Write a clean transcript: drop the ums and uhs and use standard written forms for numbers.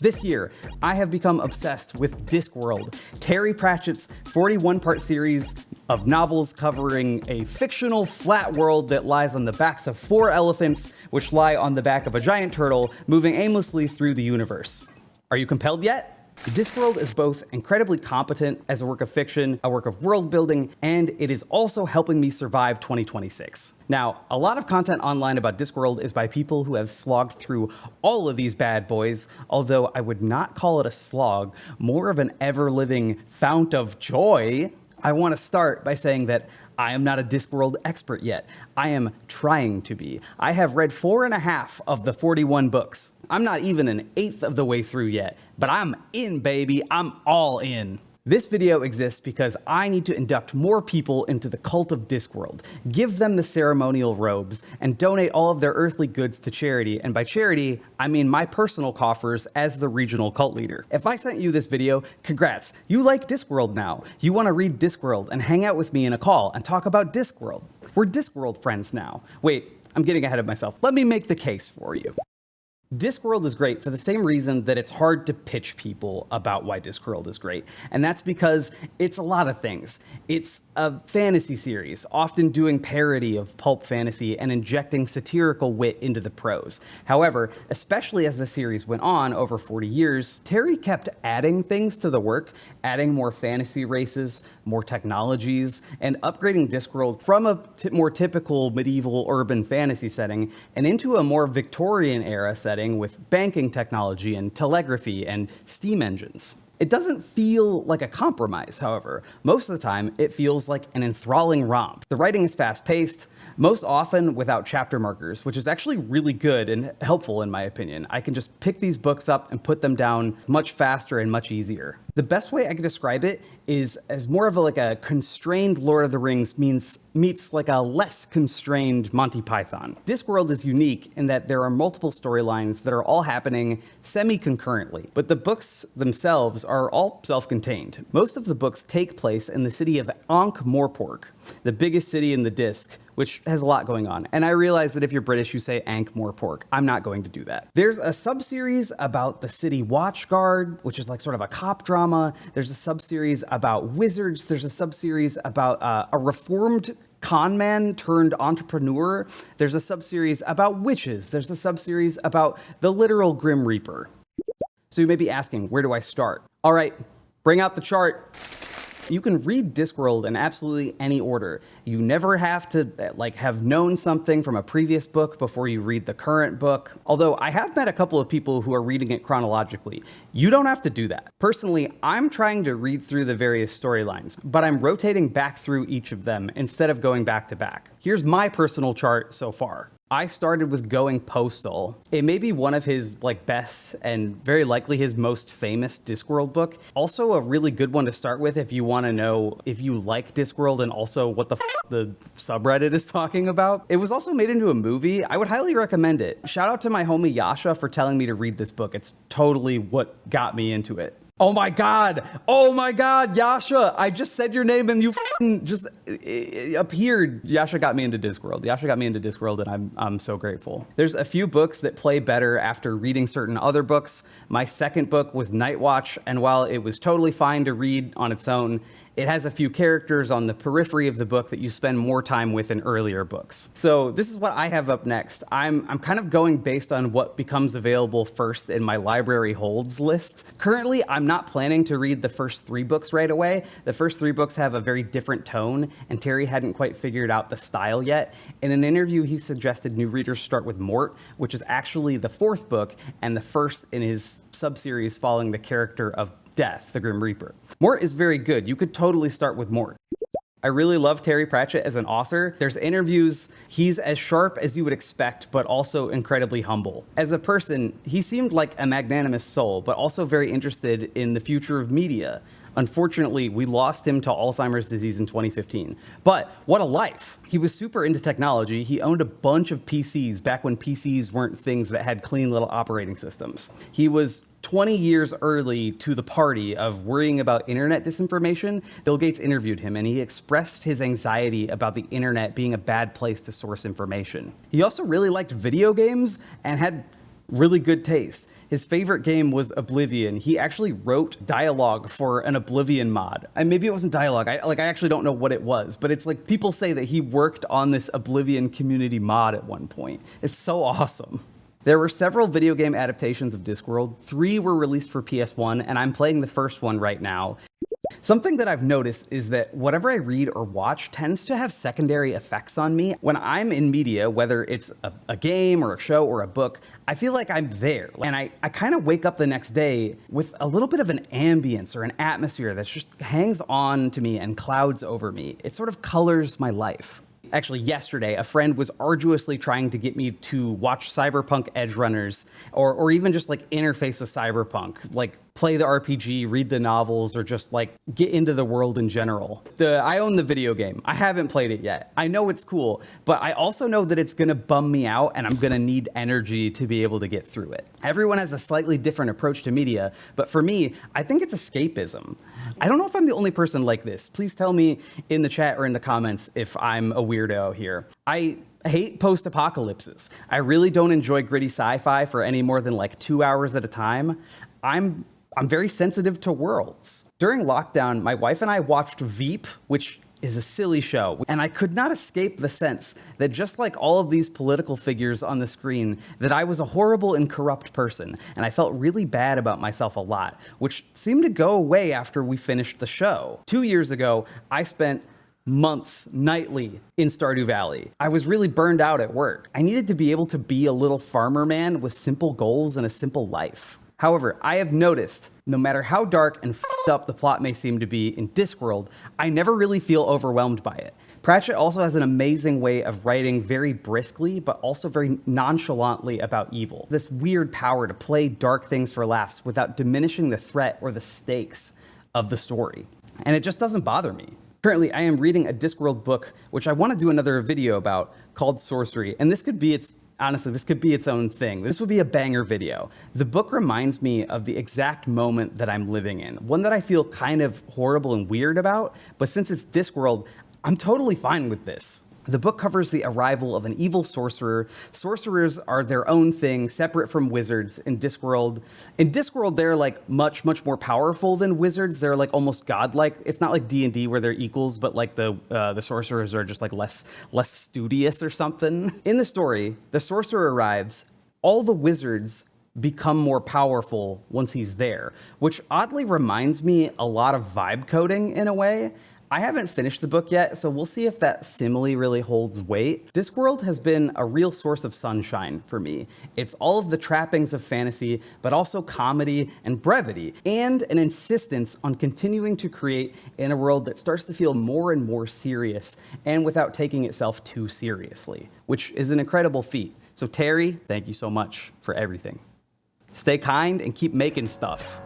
This year, I have become obsessed with Discworld, Terry Pratchett's 41-part series of novels covering a fictional flat world that lies on the backs of 4 elephants, which lie on the back of a giant turtle, moving aimlessly through the universe. Are you compelled yet? Discworld is both incredibly competent as a work of fiction, a work of world building, and it is also helping me survive 2026. Now, a lot of content online about Discworld is by people who have slogged through all of these bad boys, although I would not call it a slog, more of an ever-living fount of joy. I want to start by saying that I am not a Discworld expert yet. I am trying to be. I have read 4.5 of the 41 books. I'm not even an eighth of the way through yet, but I'm in, baby. I'm all in. This video exists because I need to induct more people into the cult of Discworld, give them the ceremonial robes, and donate all of their earthly goods to charity. And by charity, I mean my personal coffers as the regional cult leader. If I sent you this video, congrats. You like Discworld now. You want to read Discworld and hang out with me in a call and talk about Discworld. We're Discworld friends now. Wait, I'm getting ahead of myself. Let me make the case for you. Discworld is great for the same reason that it's hard to pitch people about why Discworld is great. And that's because it's a lot of things. It's a fantasy series, often doing parody of pulp fantasy and injecting satirical wit into the prose. However, especially as the series went on over 40 years, Terry kept adding things to the work, adding more fantasy races, more technologies, and upgrading Discworld from a more typical medieval urban fantasy setting and into a more Victorian era setting with banking technology and telegraphy and steam engines. It doesn't feel like a compromise, however. Most of the time, it feels like an enthralling romp. The writing is fast-paced, most often without chapter markers, which is actually really good and helpful in my opinion. I can just pick these books up and put them down much faster and much easier. The best way I can describe it is as more of a constrained Lord of the Rings meets like a less constrained Monty Python. Discworld is unique in that there are multiple storylines that are all happening semi-concurrently, but the books themselves are all self-contained. Most of the books take place in the city of Ankh-Morpork, the biggest city in the Disc, which has a lot going on. And I realize that if you're British, you say Ankh-Morpork. I'm not going to do that. There's a sub-series about the city watchguard, which is like sort of a cop drama. There's a sub-series about wizards. There's a sub-series about a reformed con man turned entrepreneur. There's a sub-series about witches. There's a sub-series about the literal Grim Reaper. So you may be asking, where do I start? All right, bring out the chart. You can read Discworld in absolutely any order. You never have to have known something from a previous book before you read the current book. Although I have met a couple of people who are reading it chronologically. You don't have to do that. Personally, I'm trying to read through the various storylines, but I'm rotating back through each of them instead of going back to back. Here's my personal chart so far. I started with Going Postal. It may be one of his best and very likely his most famous Discworld book. Also a really good one to start with if you want to know if you like Discworld and also what the subreddit is talking about. It was also made into a movie. I would highly recommend it. Shout out to my homie Yasha for telling me to read this book. It's totally what got me into it. Oh my God, Yasha, I just said your name and you just appeared. Yasha got me into Discworld. And I'm so grateful. There's a few books that play better after reading certain other books. My second book was Night Watch, and while it was totally fine to read on its own, it has a few characters on the periphery of the book that you spend more time with in earlier books. So this is what I have up next. I'm kind of going based on what becomes available first in my library holds list. Currently, I'm not planning to read the first 3 books right away. The first 3 books have a very different tone, and Terry hadn't quite figured out the style yet. In an interview, he suggested new readers start with Mort, which is actually the 4th book and the first in his sub-series following the character of Death, the Grim Reaper. Mort is very good. You could totally start with Mort. I really love Terry Pratchett as an author. There's interviews. He's as sharp as you would expect, but also incredibly humble. As a person, he seemed like a magnanimous soul, but also very interested in the future of media. Unfortunately, we lost him to Alzheimer's disease in 2015. But what a life. He was super into technology. He owned a bunch of PCs back when PCs weren't things that had clean little operating systems. He was 20 years early to the party of worrying about internet disinformation. Bill Gates interviewed him and he expressed his anxiety about the internet being a bad place to source information. He also really liked video games and had really good taste. His favorite game was Oblivion. He actually wrote dialogue for an Oblivion mod. And maybe it wasn't dialogue. I actually don't know what it was, but it's like people say that he worked on this Oblivion community mod at one point. It's so awesome. There were several video game adaptations of Discworld. 3 were released for PS1, and I'm playing the first one right now. Something that I've noticed is that whatever I read or watch tends to have secondary effects on me. When I'm in media, whether it's a game or a show or a book, I feel like I'm there. And I kind of wake up the next day with a little bit of an ambience or an atmosphere that just hangs on to me and clouds over me. It sort of colors my life. Actually, yesterday, a friend was arduously trying to get me to watch Cyberpunk Edge Runners, or even just like interface with Cyberpunk, like play the RPG, read the novels, or just like get into the world in general. I own the video game. I haven't played it yet. I know it's cool, but I also know that it's gonna bum me out and I'm gonna need energy to be able to get through it. Everyone has a slightly different approach to media, but for me, I think it's escapism. I don't know if I'm the only person like this. Please tell me in the chat or in the comments if I'm a weirdo here. I hate post-apocalypses. I really don't enjoy gritty sci-fi for any more than like 2 hours at a time. I'm very sensitive to worlds. During lockdown, my wife and I watched Veep, which is a silly show, and I could not escape the sense that just like all of these political figures on the screen, that I was a horrible and corrupt person, and I felt really bad about myself a lot, which seemed to go away after we finished the show. 2 years ago, I spent months nightly in Stardew Valley. I was really burned out at work. I needed to be able to be a little farmer man with simple goals and a simple life. However, I have noticed, no matter how dark and f***ed up the plot may seem to be in Discworld, I never really feel overwhelmed by it. Pratchett also has an amazing way of writing very briskly, but also very nonchalantly about evil. This weird power to play dark things for laughs without diminishing the threat or the stakes of the story. And it just doesn't bother me. Currently, I am reading a Discworld book, which I want to do another video about, called Sorcery, and this could be its own thing. This would be a banger video. The book reminds me of the exact moment that I'm living in, one that I feel kind of horrible and weird about, but since it's Discworld, I'm totally fine with this. The book covers the arrival of an evil sorcerer. Sorcerers are their own thing, separate from wizards in Discworld. In Discworld, they're like much more powerful than wizards. They're like almost godlike. It's not like D&D where they're equals, but like the sorcerers are just like less studious or something. In the story, the sorcerer arrives. All the wizards become more powerful once he's there, which oddly reminds me a lot of vibe coding in a way. I haven't finished the book yet, so we'll see if that simile really holds weight. Discworld has been a real source of sunshine for me. It's all of the trappings of fantasy, but also comedy and brevity, and an insistence on continuing to create in a world that starts to feel more and more serious, and without taking itself too seriously, which is an incredible feat. So Terry, thank you so much for everything. Stay kind and keep making stuff.